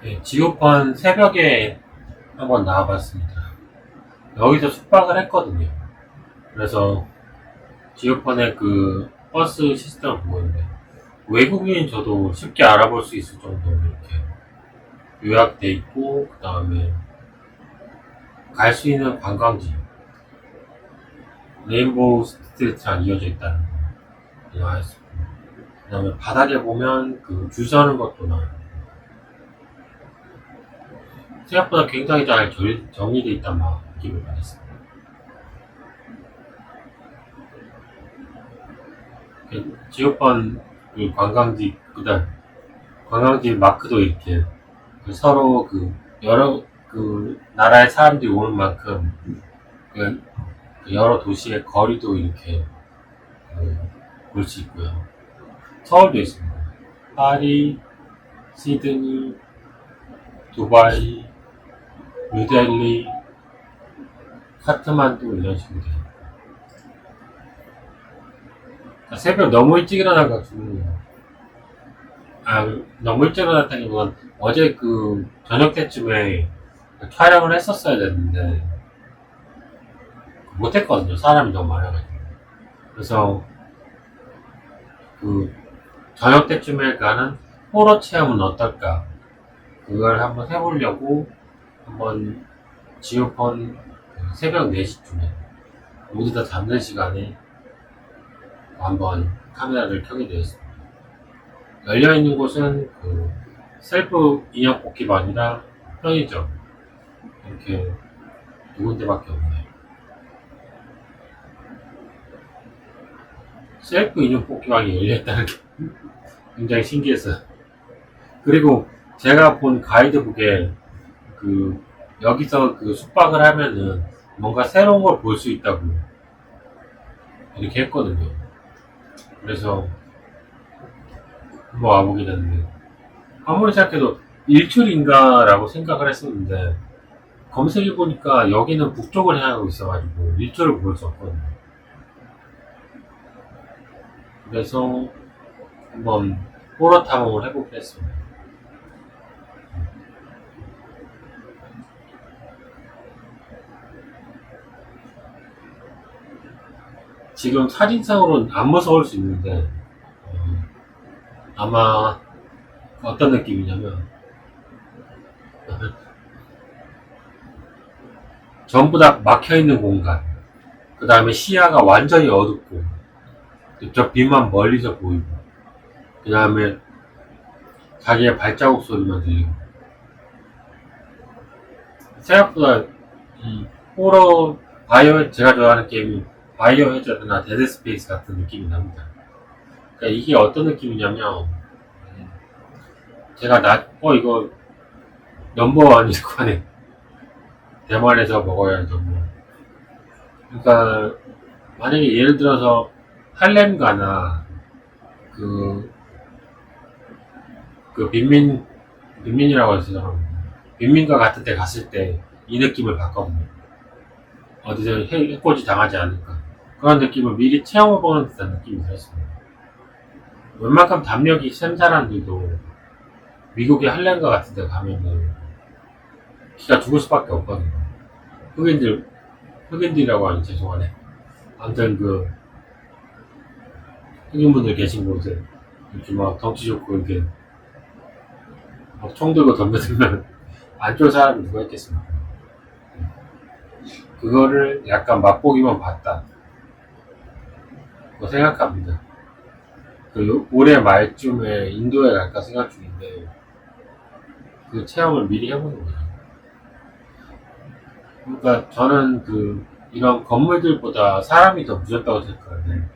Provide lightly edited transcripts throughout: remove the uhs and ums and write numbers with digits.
네, 지오펀 새벽에 한번 나와봤습니다. 여기서 숙박을 했거든요. 그래서 지오펀의 그 버스 시스템을 보고 있는데 외국인 저도 쉽게 알아볼 수 있을 정도로 이렇게 요약돼 있고, 그 다음에 갈 수 있는 관광지 레인보우 스트리트랑 이어져 있다는 거 나와있습니다. 그 다음에 바닥에 보면 그 줄 서는 것도 나와요. 생각보다 굉장히 잘 정리돼 있단 느낌을 받았습니다. 지오펀 그 관광지, 그다음 관광지 마크도 이렇게 서로 그 여러 그 나라의 사람들이 오는 만큼 그 여러 도시의 거리도 이렇게 볼 수 있고요. 서울도 있습니다. 파리, 시드니, 두바이, 뉴델리, 카트만두 이런 식으로 돼요. 새벽 너무 일찍 일어나가지고, 너무 일찍 일어났다기보단 어제 그 저녁 때쯤에 촬영을 했었어야 됐는데 못했거든요. 사람이 너무 많아가지고. 그래서 그 저녁 때쯤에 가는 호러 체험은 어떨까, 그걸 한번 해보려고 한번 지오펀 새벽 4시쯤에 모두 다 잠든 시간에 한번 카메라를 켜게 되었습니다. 열려있는 곳은 그 셀프 인형 뽑기방이랑 편의점, 이렇게 두 군데밖에 없네요. 셀프 인형 뽑기방이 열려있다는 게 굉장히 신기했어요. 그리고 제가 본 가이드북에 그 여기서 그 숙박을 하면은 뭔가 새로운 걸 볼 수 있다고 이렇게 했거든요. 그래서 한번 와보게 됐는데, 아무리 생각해도 일출인가 라고 생각을 했었는데 검색해보니까 여기는 북쪽을 향하고 있어가지고 일출을 볼 수 없거든요. 그래서 한번 호러 탐험을 해보기로 했습니다. 지금 사진상으로는 안 무서울 수 있는데 아마 어떤 느낌이냐면 전부 다 막혀있는 공간, 그 다음에 시야가 완전히 어둡고 저 빛만 멀리서 보이고, 그 다음에 자기의 발자국 소리만 들리고, 생각보다 이 호러 바이오, 제가 좋아하는 게임이 바이오 해저드나 데드 스페이스 같은 느낌이 납니다. 그러니까 이게 어떤 느낌이냐면 제가 이거 넘버원이라고 하네. 대만에서 먹어야 할 넘버. 그러니까 만약에 예를 들어서 할렘가나 그, 빈민이라고 해서 빈민가 같은 데 갔을 때 이 느낌을 받거든요. 어디서 해코지 당하지 않을까. 그런 느낌을 미리 체험해보는 듯한 느낌이 들었습니다. 웬만큼 담력이 센 사람들도 미국의 할렘가 같은 데 가면은 기가 죽을 수밖에 없거든요. 흑인들이라고 하니 죄송하네. 아무튼 그 흑인분들 계신 곳에 이렇게 막 덩치 좋고 이렇게 막 총 들고 덤벼들면 안 쫄 사람이 누가 있겠습니까? 그거를 약간 맛보기만 봤다, 고 생각합니다. 올해 말쯤에 인도에 갈까 생각 중인데 그 체험을 미리 해보는 거죠. 그러니까 저는 이런 건물들보다 사람이 더 무섭다고 생각하는데,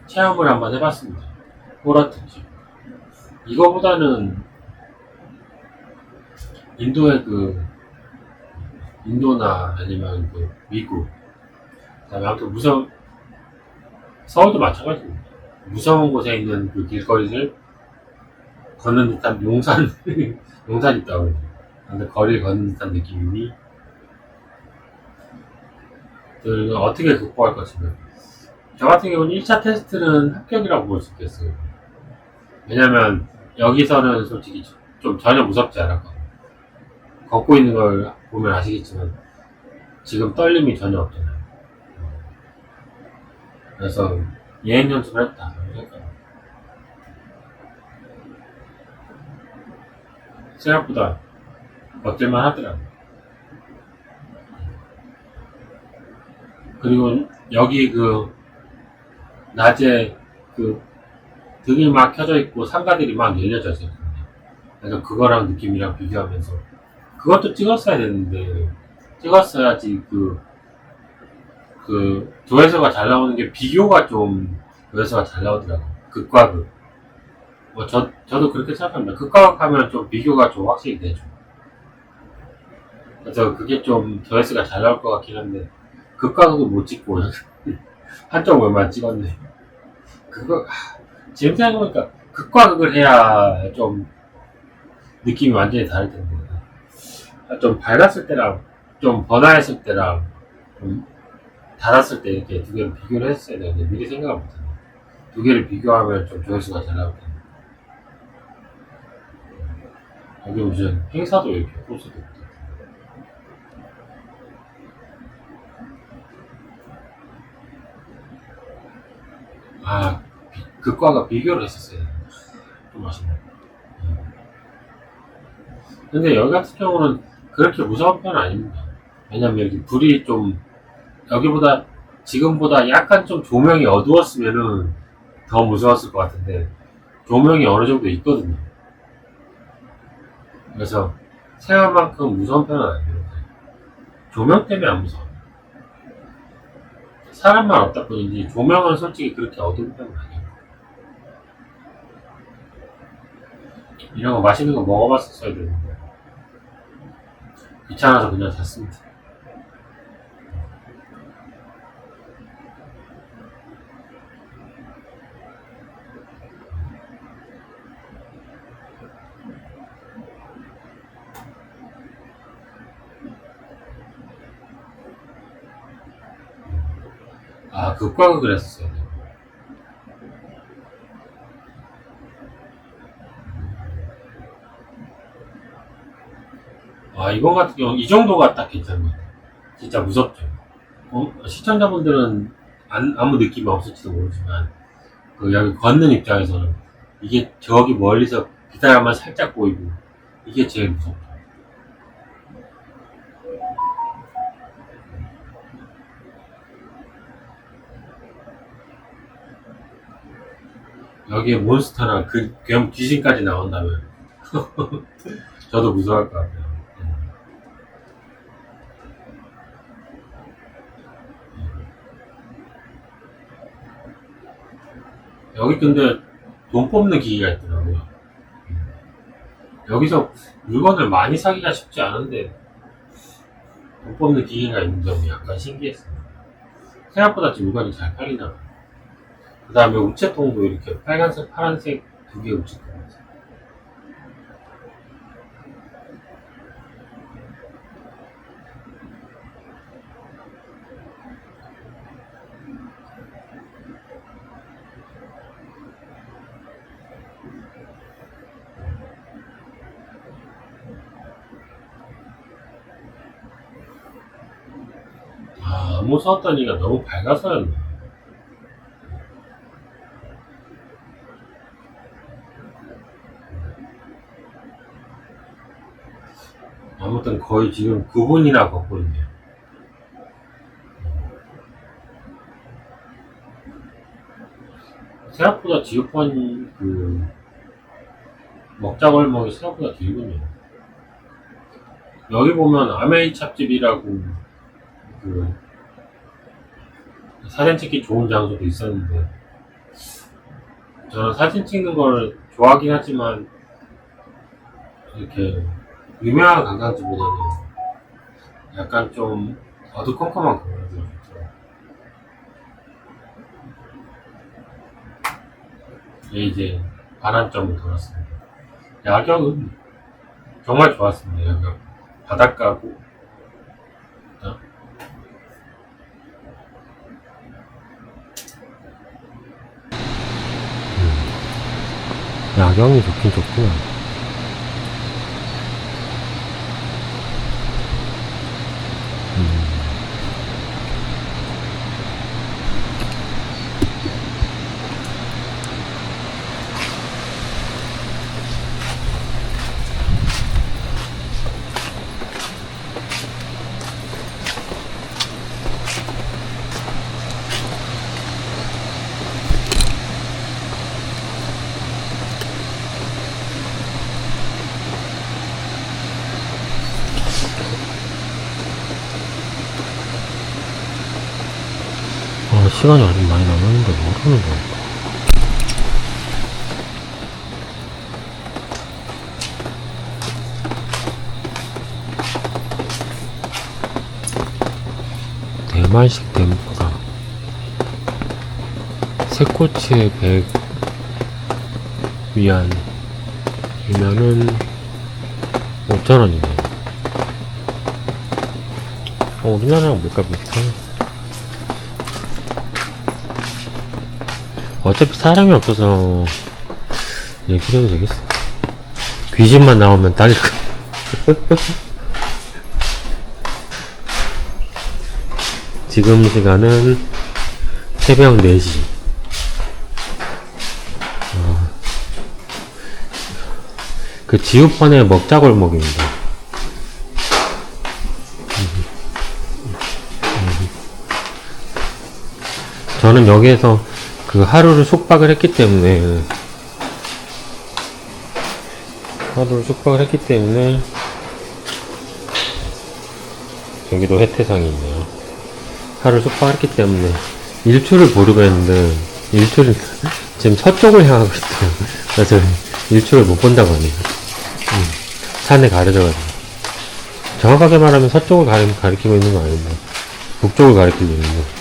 체험을 한번 해봤습니다. 호러 특집. 이거보다는 인도나 아니면 미국, 그다음에 아무튼 서울도 마찬가지입니다. 무서운 곳에 있는 그 길거리를 걷는 듯한 용산 있다고 그러죠. 근데 거리를 걷는 듯한 느낌이, 어떻게 극복할 것인가. 저 같은 경우는 1차 테스트는 합격이라고 볼 수 있겠어요. 왜냐면 여기서는 솔직히 좀 전혀 무섭지 않았거든요. 걷고 있는 걸 보면 아시겠지만 지금 떨림이 전혀 없잖아요. 그래서 예행 연습을 했다. 생각보다 버틸만 하더라고요. 그리고 여기 낮에 등이 막 켜져 있고 상가들이 막 열려져 있었거든요. 그래서 그거랑 느낌이랑 비교하면서 그것도 찍었어야 되는데 찍었어야지 조회수가 잘 나오는 게 비교가 좀 조회수가 잘 나오더라고요. 극과 극. 저도 그렇게 생각합니다. 극과 극 하면 좀 비교가 좀 확실히 되죠. 그래서 그게 좀 조회수가 잘 나올 것 같긴 한데 극과 극은 못 찍고 한쪽 면만 찍었네. 지금 생각해보니까 극과 극을 해야 좀 느낌이 완전히 다를 텐데 좀 밝았을 때랑 좀 번화했을 때랑 좀 달았을 때 이렇게 두 개를 비교를 했어야 되는데 미리 생각을 못했네. 두 개를 비교하면 좀 조회수가 잘 나올 텐데 여기 무슨 행사도 이렇게 포스도 있고 극과가 비교를 했었어요. 좀 아쉽네. 근데 여기 같은 경우는 그렇게 무서운 편은 아닙니다. 왜냐면 여기 불이 좀 여기보다 지금보다 약간 좀 조명이 어두웠으면은 더 무서웠을 것 같은데 조명이 어느 정도 있거든요. 그래서 생각만큼 무서운 편은 아니에요. 조명 때문에 안 무서워. 사람만 없다 뿐이지 조명은 솔직히 그렇게 어두운 편은 아니에요. 이런 거 맛있는 거 먹어봤었어야 되는데 귀찮아서 그냥 잤습니다. 극과극을 그랬었어요. 이번 같은 경우 이 정도가 딱 괜찮은 것 같아요. 진짜 무섭죠. 시청자분들은 아무 느낌이 없을지도 모르지만 여기 걷는 입장에서는 이게 저기 멀리서 비다라만 살짝 보이고 이게 제일 무섭죠. 여기에 몬스터나 괴물 귀신까지 나온다면 저도 무서워할 것 같아요. 여기 근데 돈 뽑는 기계가 있더라고요. 여기서 물건을 많이 사기가 쉽지 않은데 돈 뽑는 기계가 있는 점이 약간 신기했어요. 생각보다 물건이 잘 팔리나 봐요. 그 다음에 우체통도 이렇게 빨간색, 파란색 두 개 우체통 있어요. 안무 썼더니가 너무 밝아서였나. 아무튼 거의 지금 9분이나 걷고 있네요. 생각보다 지우펀 먹자골목이 생각보다 길군요. 여기 보면 아메이 찹집이라고 그 사진 찍기 좋은 장소도 있었는데 저는 사진 찍는 걸 좋아하긴 하지만 이렇게 유명한 관광지보다는 약간 좀 어두컴컴한 관광지가 좋죠. 이제 반환점을 돌았습니다. 야경은 정말 좋았습니다. 야경 바닷가고 야경이 좋긴 좋구나. 시간이 아직 많이 남았는데 뭐하는 거야? 대만식 덴푸라 새꼬치에 100위안이면은 5,000원이네. 우리나라랑 물가 비슷하네. 어차피 사람이 없어서 얘기를 해도 되겠어. 귀신만 나오면 딱일 거야. 지금 시간은 새벽 4시. 그 지우펀의 먹자골목입니다. 저는 여기에서 그 하루를 숙박을 했기 때문에 여기도 혜태상이 있네요. 하루 숙박을 했기 때문에 일출을 보려고 했는데 일출이 지금 서쪽을 향하고 있어요. 그래서 일출을 못 본다고 하네요. 산에 가려져가지고. 정확하게 말하면 서쪽을 가리키고 있는 거 아닌데 북쪽을 가리키고 있는 거.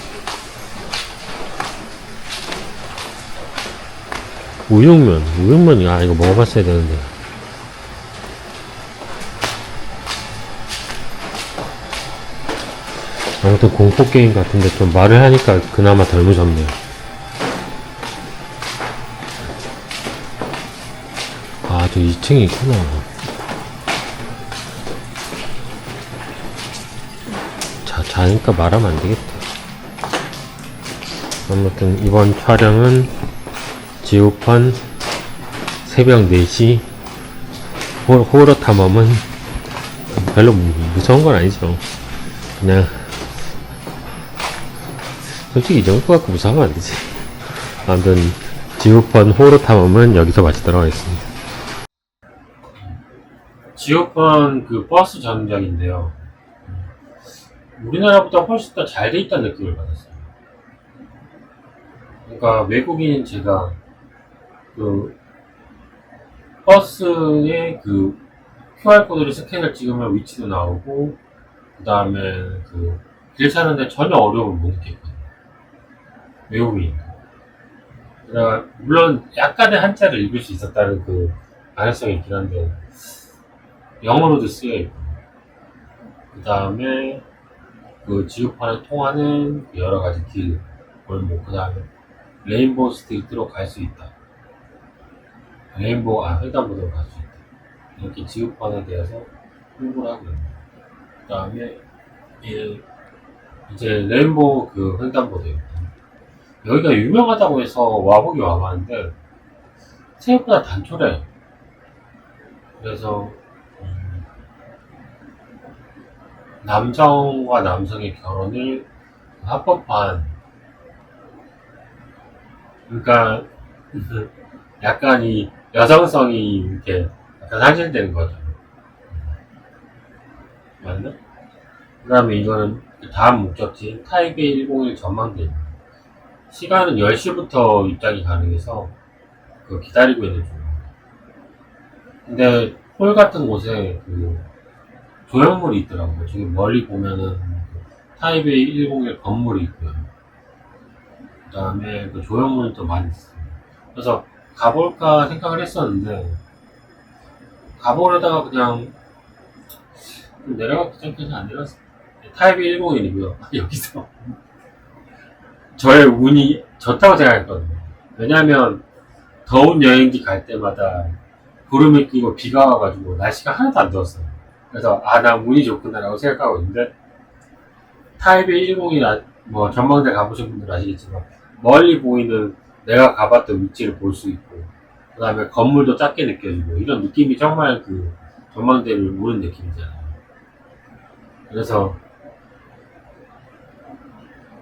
우육면, 이거 먹어봤어야 되는데. 아무튼 공포게임 같은데 좀 말을 하니까 그나마 덜 무섭네요. 아, 저 2층에 있구나. 자니까 말하면 안 되겠다. 아무튼 이번 촬영은 지우펀 새벽 4시 호러 탐험은 별로 무서운 건 아니죠. 그냥 솔직히 이 정도 갖고 무서우면 안 되지. 아무튼 지우펀 호러 탐험은 여기서 마치도록 하겠습니다. 지우펀 그 버스 정류장인데요. 우리나라보다 훨씬 더 잘 돼 있다는 느낌을 받았어요. 그러니까 외국인 제가 그 버스에 그 QR코드를 스캔을 찍으면 위치도 나오고 그 다음에 그 길 찾는데 전혀 어려움을 못 느꼈거든요. 외국인. 그러니까 물론 약간의 한자를 읽을 수 있었다는 그 가능성이 있긴 한데 영어로도 쓰여있고 그 다음에 그 지우펀에 통하는 여러가지 길, 골목, 그 다음에 레인보우 스트리트로 갈 수 있다. 횡단보도로 갈 수 있다. 이렇게 지우펀에 대해서 홍보를 하고 있습니다. 그 다음에 이제 레인보우 그 횡단보도예요. 여기가 유명하다고 해서 와보기 와봤는데 생각보다 단촐해. 그래서 남성과 남성의 결혼을 합법한, 그러니까 약간 이 여성성이 이렇게 약간 상실되는 거죠. 맞나? 그 다음에 이거는 다음 목적지 타이베이 101 전망대입니다. 시간은 10시부터 입장이 가능해서 그 기다리고 있는 중입니다. 근데 홀 같은 곳에 그 조형물이 있더라고요. 저기 멀리 보면은 타이베이 101 건물이 있고요. 그 다음에 그 조형물이 또 많이 있어요. 그래서 가볼까 생각을 했었는데 가보려다가 그냥 내려가 귀찮게서 안 내려갔어요. 타이베이 101이고요. 여기서 저의 운이 좋다고 생각했거든요. 왜냐하면 더운 여행지 갈 때마다 구름이 끼고 비가 와가지고 날씨가 하나도 안 더웠어요. 그래서 나 운이 좋구나라고 생각하고 있는데 타이베이 10이 뭐 전망대 가보신 분들 아시겠지만 멀리 보이는 내가 가봤던 위치를 볼 수 있고 그 다음에 건물도 작게 느껴지고 이런 느낌이 정말 그 전망대를 오는 느낌이잖아요. 그래서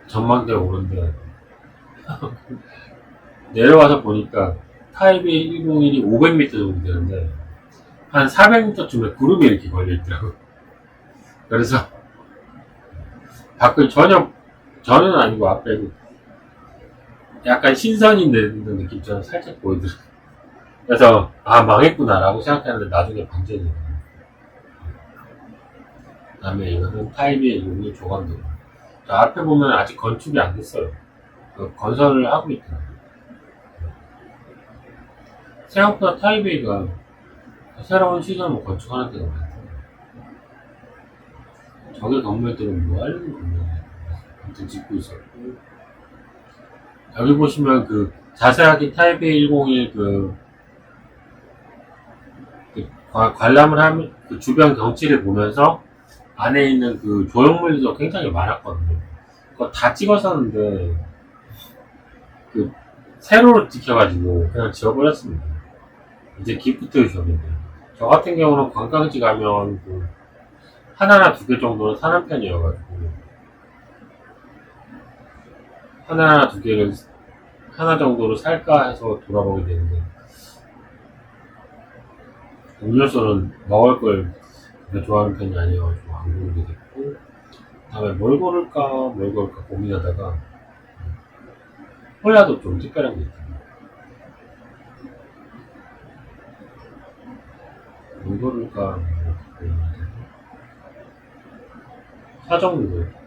전망대 오는데 내려와서 보니까 타이베이 101이 500m 정도 되는데 한 400m쯤에 구름이 이렇게 걸려있더라고요. 그래서 밖을 저는 아니고 앞에 약간 신선이 되는 느낌처럼 살짝 보이더라고요. 그래서 망했구나 라고 생각했는데 나중에 반전이에요. 그 다음에 이거는 타이베이 101 조감도 앞에 보면 아직 건축이 안 됐어요. 건설을 하고 있더라고요. 생각보다 타이베이가 새로운 시설을 건축하는 데가 많더라고요. 저기 건물들은 뭐 하려는 건물이에요. 아무튼 짓고 있었고 여기 보시면 그 자세하게 타이베이 101 관람을 하면 그 주변 경치를 보면서 안에 있는 그 조형물도 굉장히 많았거든요. 그거 다 찍었었는데 그 세로로 찍혀가지고 그냥 지워버렸습니다. 이제 기프트 숍인데 저 같은 경우는 관광지 가면 그 하나나 두 개 정도는 사는 편이어가지고 하나나 두 개를 하나 정도를 살까 해서 돌아보게 되는데 음료수는 먹을 걸 그렇게 좋아하는 편이 아니어가지고 안 고르게 됐고 다음에 뭘 고를까 고민하다가 콜라도 좀 특별한 게 있거든요. 뭘 고를까 고민하다가 사정도 있고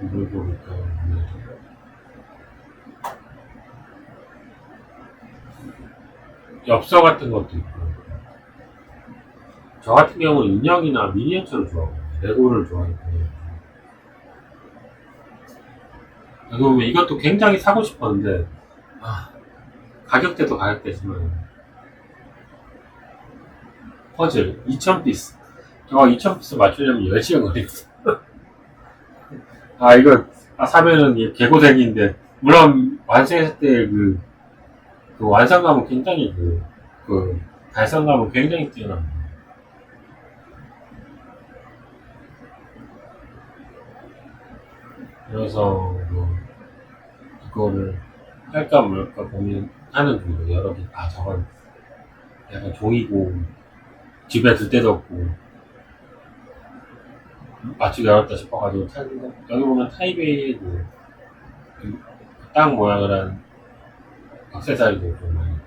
뭘 고를까 고민하다가 엽서 같은 것도 있고 저 같은 경우는 인형이나 미니어처를 좋아하고 레고를 좋아하는 편이에요. 여기 보면 이것도 굉장히 사고 싶었는데 가격대도 가격대지만 퍼즐 2000피스 저거 2000피스 맞추려면 10시간 걸리거든. 이거 사면은 개고생인데 물론 완성했을 때 그 완성감은 굉장히 그 달성감은 굉장히 뛰어납니다. 그래서 뭐 이거를 할까 말까 고민하는 중이에요. 여러 개. 저건 약간 종이고 집에 둘 데도 없고 맞추기 어렵다 싶어가지고 찾는데 여기 보면 타이베이 땅 모양을 한 액세서리도 좀 많이 있고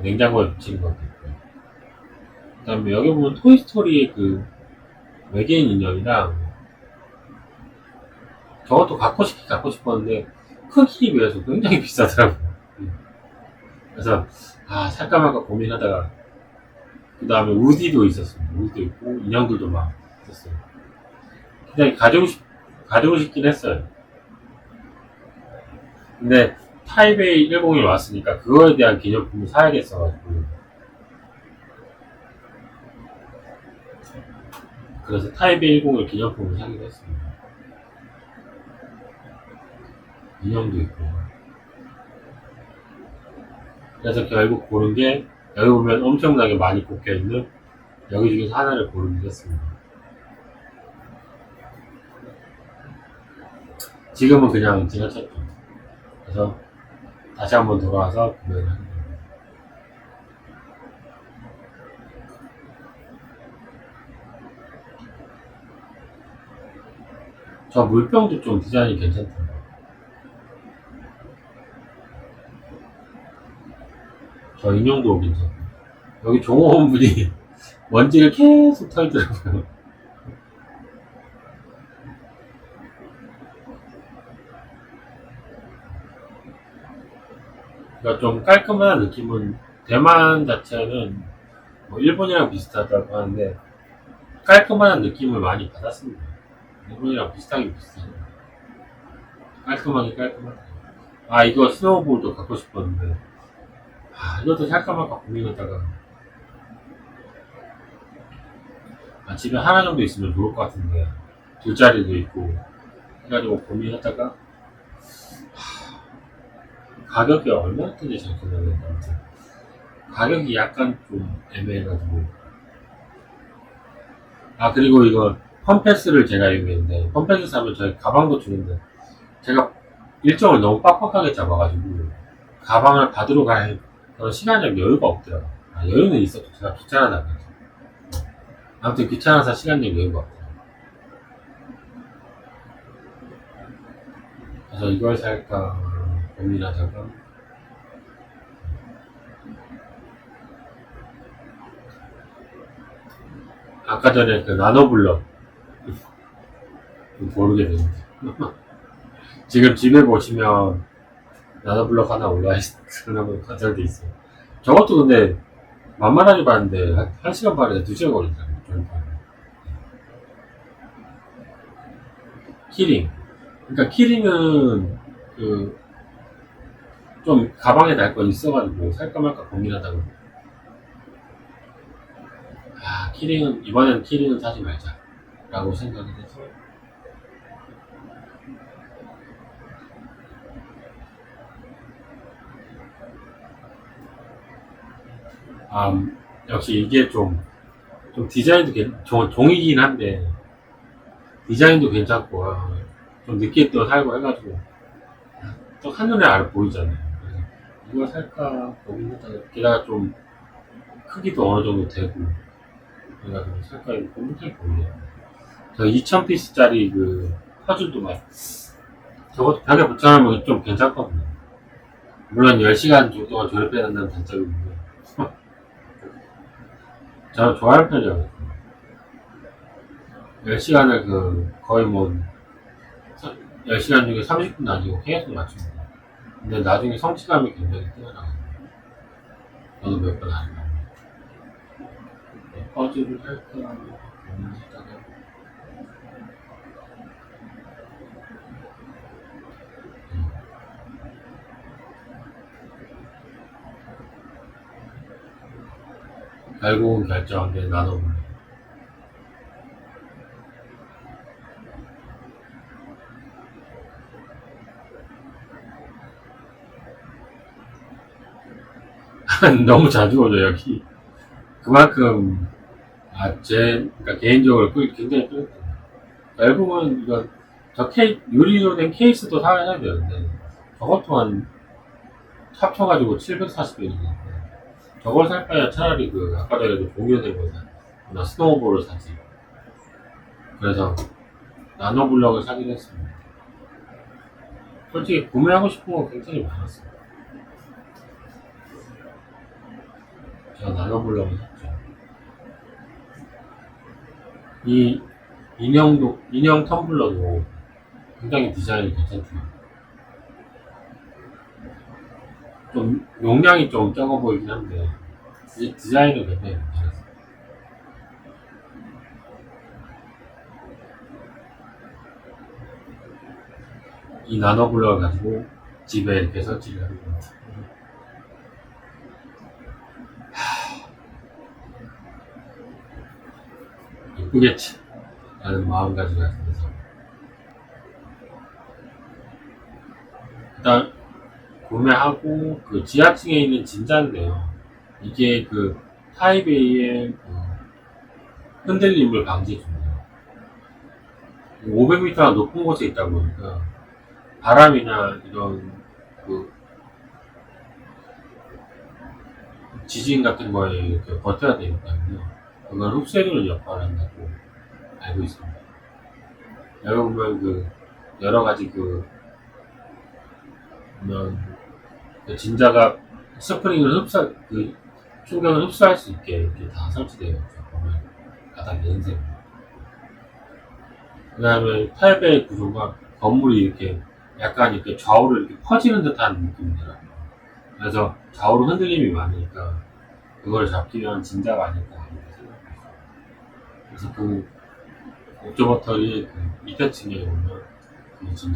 냉장고에 붙이는 것도 있고 그 다음에 여기 보면 토이스토리의 그 외계인 인형이랑 저것도 갖고 싶었는데 크기에 비해서 굉장히 비싸더라고요. 그래서 살까 말까 고민하다가 그 다음에 우디도 있었습니다. 우디도 있고 인형들도 막 있었어요. 굉장히 가지고 싶긴 했어요. 근데 타이베이 101 왔으니까 그거에 대한 기념품을 사야겠어가지고 그래서 타이베이 101 기념품을 사기로 했습니다. 인형도 있고 그래서 결국 고른 게 여기 보면 엄청나게 많이 꽂혀있는 여기 중에서 하나를 고르게 했습니다. 지금은 그냥 지나쳤죠. 그래서 다시 한번 돌아와서 구매를 하는 겁니다. 저 물병도 좀 디자인이 괜찮던데. 저 인형도 괜찮고 여기 종업원분이 먼지를 계속 털더라고요. 그러니까 좀 깔끔한 느낌은 대만 자체는 뭐 일본이랑 비슷하다고 하는데 깔끔한 느낌을 많이 받았습니다. 일본이랑 비슷하긴 비슷해요. 깔끔하게. 아, 이거 스노우볼도 갖고 싶었는데, 아, 이것도 살까 말까 고민하다가, 아, 집에 하나 정도 있으면 좋을 것 같은데, 두 자리도 있고, 해가지고 고민하다가, 가격이 얼마였던지 잘 기억이 안 나는데, 가격이 약간 좀 애매해가지고, 아, 그리고 이거, 펌패스를 제가 이용했는데, 펌패스 사면 저희 가방도 주는데, 제가 일정을 너무 빡빡하게 잡아가지고, 가방을 받으러 갈 그런 시간적 여유가 없더라고요. 아, 여유는 있어도 제가 귀찮아서 그래서. 아무튼 귀찮아서 시간적 여유가 없더라고요. 그래서 이걸 살까 고민하다가, 아까 전에 그 나노블럭 모르게 되는데. 지금 집에 보시면 나노블럭 하나 올라와 있는 관절돼 있어요. 저것도 근데 만만하게 봤는데 한 시간 반에서 2시간 걸리더라고요. 키링. 그러니까 키링은 그 좀 가방에 달 거 있어가지고 살까 말까 고민하다가 아 키링은 이번엔 키링은 사지 말자 라고 생각을 해서 아 역시 이게 좀 디자인도 종이긴 한데 디자인도 괜찮고 좀 늦게 또 살고 해가지고 또 한눈에 알아 보이잖아요. 그래서 이거 살까 고민하다가 게다가 좀 크기도 어느 정도 되고 그래가지고 살까 이거 고민할 거예요. 저 2000피스짜리 그 퍼즐도 막 저것도 벽에 붙여놓으면 좀 괜찮거든요. 물론 10시간 정도가 조립해야 된다는 단점이 있는데 저는 좋아하는 편이거든요. 10시간을 그 거의 뭐 10시간 중에 30분 아니고 계속 맞춥니다. 근데 나중에 성취감이 굉장히 뛰어나거든요. 저도 몇 번 하는 거예요. 퍼즐을 할까 고민하다가 결국은 결정한 게 나눠볼래. 너무 자주 오죠 여기. 그만큼 그러니까 개인적으로 굉장히 끌었거든요. 결국은 이건 유리로 된 케이스도 사야 되는데 저것 한 합쳐가지고 740원이니까 저걸 살 바에 차라리 그 아까 전에 그 종료된 거 나 스노우볼을 사지. 그래서 나노블럭을 사긴 했습니다. 솔직히 구매하고 싶은 건 굉장히 많았어요. 제가 나노블럭을 샀죠. 이 인형 텀블러도 굉장히 디자인이 괜찮더라고요. 좀 용량이 좀 적어 보이긴 한데 이 디자인은 굉장히 괜찮았어요. 이 나노블럭을 가지고 집에 이렇게 설치를 하는 겁니다. 이쁘겠지 라는 마음가짐을 가지면서 일단 구매하고 그 지하층에 있는 진자인데요. 이게 그 타이베이의 그 흔들림을 방지해줍니다. 500m나 높은 곳에 있다 보니까 바람이나 이런 그 지진 같은 거에 이렇게 버텨야 되니까요. 그걸 흡수해주는 역할을 한다고 알고 있습니다. 여러분 그 여러 가지 보면 그 진자가 그 충격을 흡수할 수 있게 이렇게 다 설치되어 있죠. 보면 바닥에 인생. 그 다음에 타입의 구조가 건물이 이렇게 약간 이렇게 좌우로 이렇게 퍼지는 듯한 느낌이더라고요. 그래서 좌우로 흔들림이 많으니까 그걸 잡기 위한 진자가 아닐까 이렇게 생각했어요. 그래서 그 옵저버터리 그 밑에 층에 보면 그 진자